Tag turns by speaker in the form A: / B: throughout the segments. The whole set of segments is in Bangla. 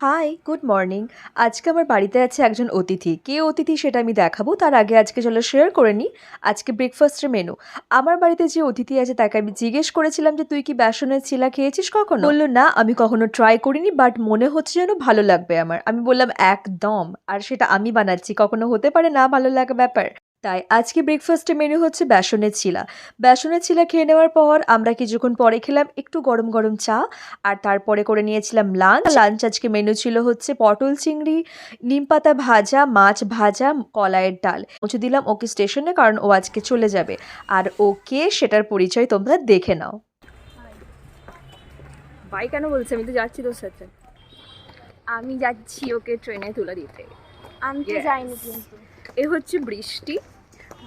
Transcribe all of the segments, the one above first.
A: High, good morning. আজকে আমার বাড়িতে আছে একজন অতিথি। কে অতিথি সেটা আমি দেখাবো। তার আগে আজকে চলো শেয়ার করে নিই আজকে ব্রেকফাস্টের মেনু। আমার বাড়িতে যে অতিথি আছে তাকে আমি জিজ্ঞেস করেছিলাম যে, "তুই কি বেসনের চিলা খেয়েছিস কখনো?" বলল, "না, আমি কখনো ট্রাই করিনি বাট মনে হচ্ছে যেন ভালো লাগবে আমার।" আমি বললাম, "একদম। আর সেটা আমি বানাচ্ছি। কখনো হতে পারে না ভালো লাগা ব্যাপার?" তাই আজকে ব্রেকফাস্টের মেনু হচ্ছে বেসনের চিলা। বেসনের চিলা খেয়ে নেওয়ার পর আমরা কিছুক্ষণ পরে খেলাম একটু গরম, গরম চা। আর তারপরে করে নিয়েছিলাম লাঞ্চ। লাঞ্চ আজকে মেনু ছিল হচ্ছে পটল চিংড়ি, নিমপাতা ভাজা, মাছ ভাজা, কলাইয়ের ডাল। পৌঁছে দিলাম ওকে স্টেশনে কারণ ও আজকে চলে যাবে। আর ওকে সেটার পরিচয় তোমরা দেখে নাও।
B: ভাই কেন বলছে? আমি তো যাচ্ছি তোর সাথে। আমি যাচ্ছি ওকে ট্রেনে তুলে দিতে।
C: আমি তো
B: Yes.
C: যাইনি কিন্তু।
B: এ হচ্ছে বৃষ্টি।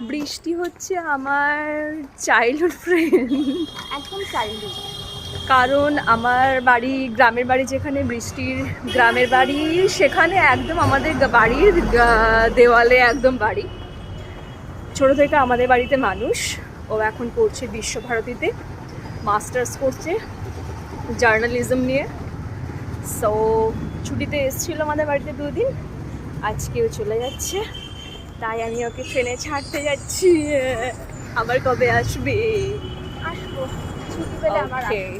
B: বৃষ্টি হচ্ছে আমার চাইল্ডহুড ফ্রেন্ড।
C: একদম চাইল্ডহুড।
B: কারণ আমার বাড়ি, গ্রামের বাড়ি যেখানে বৃষ্টির গ্রামের বাড়ি, সেখানে একদম আমাদের বাড়ির দেওয়ালে একদম বাড়ি। ছোটো থেকে আমাদের বাড়িতে মানুষ। ও এখন পড়ছে বিশ্বভারতীতে, মাস্টার্স করছে জার্নালিজম নিয়ে। সো ছুটিতে এসেছিল আমাদের বাড়িতে 2 দিন, আজকেও চলে যাচ্ছে। তাই আমি ওকে ট্রেনে ছাড়তে যাচ্ছি। আবার কবে আসবে?
C: আসবো, ছুটি পেলে আমার
B: ওকে।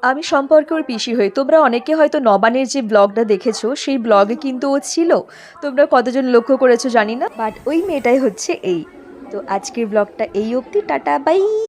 A: আমি সম্পর্কে ওর পিসি হই। তোমরা অনেকে হয়তো নবানের যে ব্লগটা দেখেছো সেই ব্লগে কিন্তু ও ছিল। তোমরা কতজন লক্ষ্য করেছো জানি না, বাট ওই মেয়েটাই হচ্ছে এই। তো আজকের ব্লগটা এই অবধি। Tata, by.